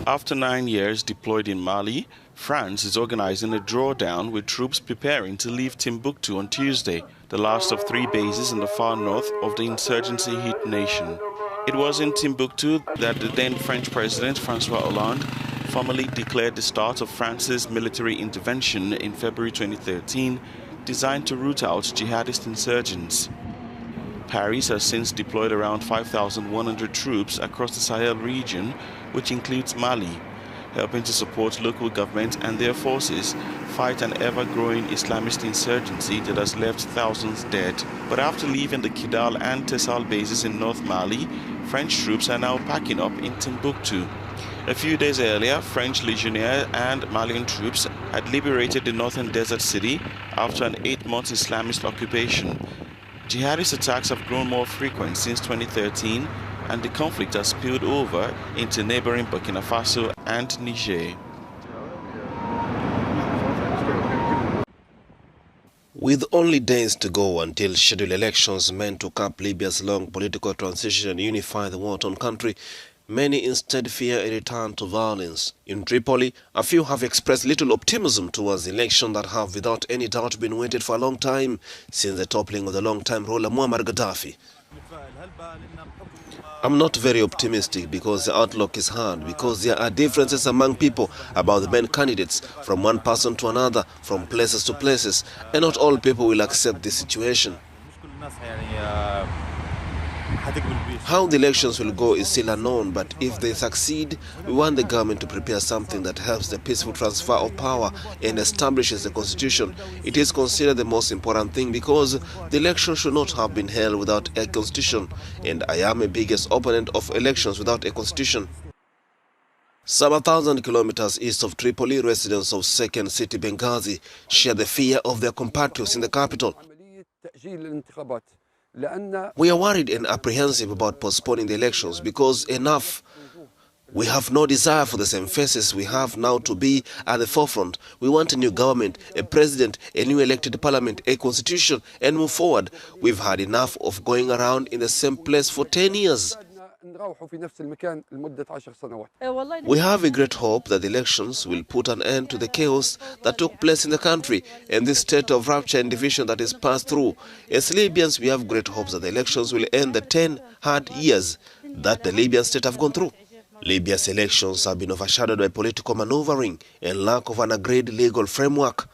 After 9 years deployed in Mali, France is organizing a drawdown with troops preparing to leave Timbuktu on Tuesday, the last of 3 bases in the far north of the insurgency-hit nation. It was in Timbuktu that the then French President François Hollande formally declared the start of France's military intervention in February 2013, designed to root out jihadist insurgents. Paris has since deployed around 5,100 troops across the Sahel region, which includes Mali, helping to support local governments and their forces fight an ever-growing Islamist insurgency that has left thousands dead. But after leaving the Kidal and Tessal bases in North Mali, French troops are now packing up in Timbuktu. A few days earlier, French legionnaires and Malian troops had liberated the northern desert city after an 8-month Islamist occupation. Jihadist attacks have grown more frequent since 2013, and the conflict has spilled over into neighboring Burkina Faso and Niger. With only days to go until scheduled elections meant to cap Libya's long political transition and unify the war-torn country, many instead fear a return to violence. In Tripoli, a few have expressed little optimism towards the election that have without any doubt been waited for a long time since the toppling of the long-time ruler Muammar Gaddafi. I'm not very optimistic because the outlook is hard, because there are differences among people about the main candidates, from one person to another, from places to places, and not all people will accept this situation. How the elections will go is still unknown, but if they succeed, we want the government to prepare something that helps the peaceful transfer of power and establishes the constitution. It is considered the most important thing because the election should not have been held without a constitution, and I am a biggest opponent of elections without a constitution. Some 1,000 kilometers east of Tripoli, residents of second city Benghazi share the fear of their compatriots in the capital. We are worried and apprehensive about postponing the elections because enough. We have no desire for the same faces we have now to be at the forefront. We want a new government, a president, a new elected parliament, a constitution, and move forward. We've had enough of going around in the same place for 10 years. We have a great hope that the elections will put an end to the chaos that took place in the country and this state of rupture and division that is passed through. As Libyans, we have great hopes that the elections will end the 10 hard years that the Libyan state have gone through. Libya's elections have been overshadowed by political maneuvering and lack of an agreed legal framework.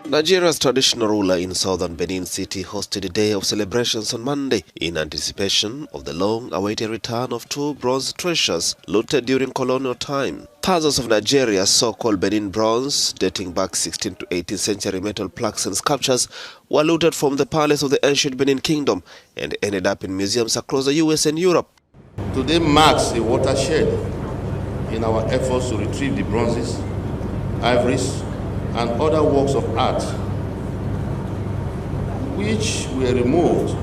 Nigeria's traditional ruler in southern Benin City hosted a day of celebrations on Monday in anticipation of the long-awaited return of 2 bronze treasures looted during colonial time. Thousands of Nigeria's so-called Benin bronze, dating back 16th to 18th century metal plaques and sculptures, were looted from the palace of the ancient Benin Kingdom and ended up in museums across the US and Europe. Today marks a watershed in our efforts to retrieve the bronzes, ivories, and other works of art which were removed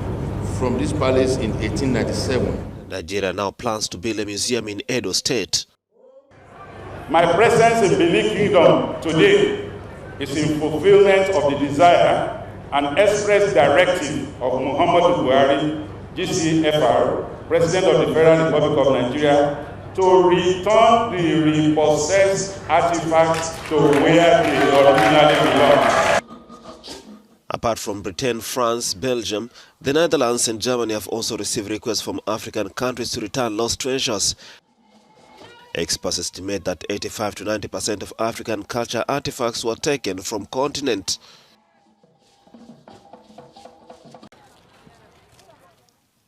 from this palace in 1897. Nigeria now plans to build a museum in Edo State. My presence in Benin Kingdom today is in fulfillment of the desire and express directive of Muhammadu Buhari, GCFR, President of the Federal Republic of Nigeria, to return the repossessed artifacts to where they originally belong. Apart from Britain, France, Belgium, the Netherlands and Germany have also received requests from African countries to return lost treasures. Experts estimate that 85 to 90% of African culture artifacts were taken from continent.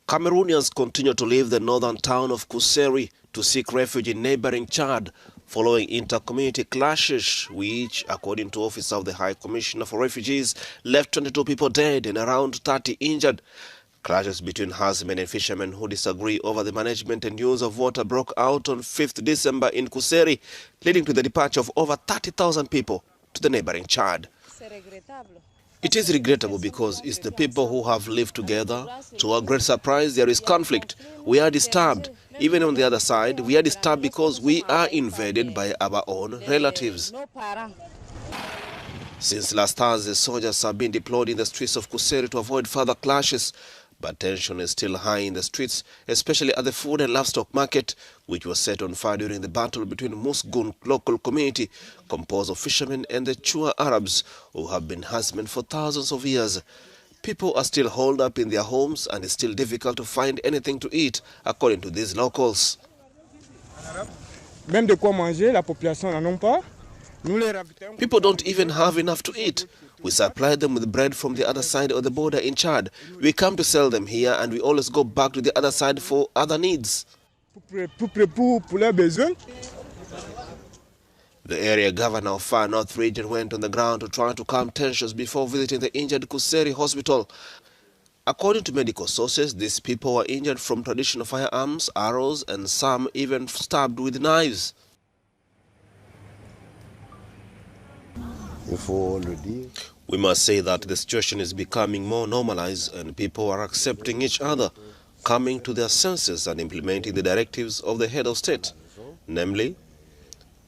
Cameroonians continue to leave the northern town of Kuseri to seek refuge in neighboring Chad following inter-community clashes which, according to Office of the High Commissioner for Refugees, left 22 people dead and around 30 injured. Clashes between herdsmen and fishermen who disagree over the management and use of water broke out on 5th December in Kuseri, leading to the departure of over 30,000 people to the neighboring Chad. It is regrettable because it's the people who have lived together. To our great surprise, there is conflict. We are disturbed. Even on the other side, we are disturbed because we are invaded by our own relatives. Since last Thursday, soldiers have been deployed in the streets of Kuseri to avoid further clashes, but tension is still high in the streets, especially at the food and livestock market, which was set on fire during the battle between Musgun local community, composed of fishermen, and the Chua Arabs, who have been herdsmen for thousands of years. People are still holed up in their homes, and it's still difficult to find anything to eat, according to these locals. Même de quoi manger, la population n'en a pas. People don't even have enough to eat. We supply them with bread from the other side of the border in Chad. We come to sell them here, and we always go back to the other side for other needs. The area governor of Far North region went on the ground to try to calm tensions before visiting the injured Kuseri hospital. According to medical sources, these people were injured from traditional firearms, arrows, and some even stabbed with knives. We must say that the situation is becoming more normalized and people are accepting each other, coming to their senses and implementing the directives of the head of state, namely,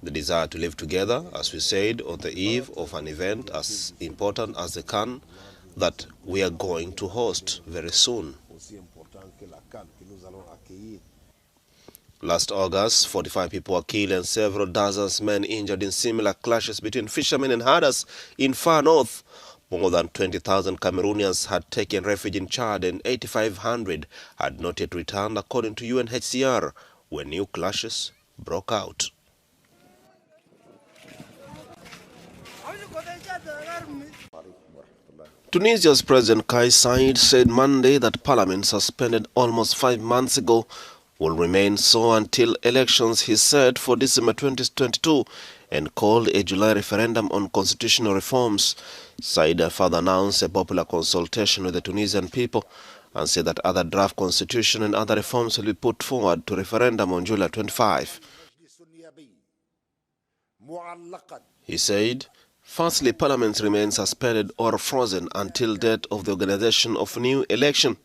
the desire to live together, as we said, on the eve of an event as important as the CAN that we are going to host very soon. Last August, 45 people were killed and several dozens men injured in similar clashes between fishermen and herders in Far North. More than 20,000 Cameroonians had taken refuge in Chad and 8,500 had not yet returned, according to UNHCR, when new clashes broke out. Tunisia's President Kais Saied said Monday that parliament, suspended almost 5 months ago, will remain so until elections, he said, for December 2022, and called a July referendum on constitutional reforms. Said further announced a popular consultation with the Tunisian people and said that other draft constitution and other reforms will be put forward to referendum on July 25. He said, firstly, parliament remains suspended or frozen until date of the organization of new election.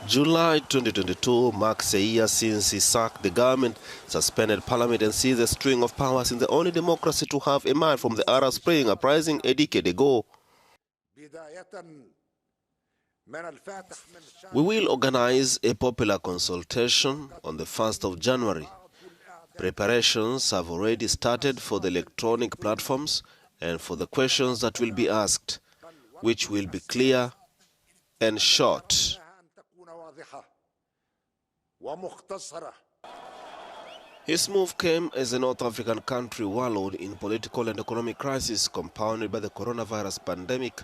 July 2022 marks a year since he sacked the government, suspended parliament and seized a string of powers in the only democracy to have emerged from the Arab Spring uprising a decade ago. We will organize a popular consultation on the 1st of January. Preparations have already started for the electronic platforms and for the questions that will be asked, which will be clear and short. His move came as the North African country wallowed in political and economic crisis compounded by the coronavirus pandemic.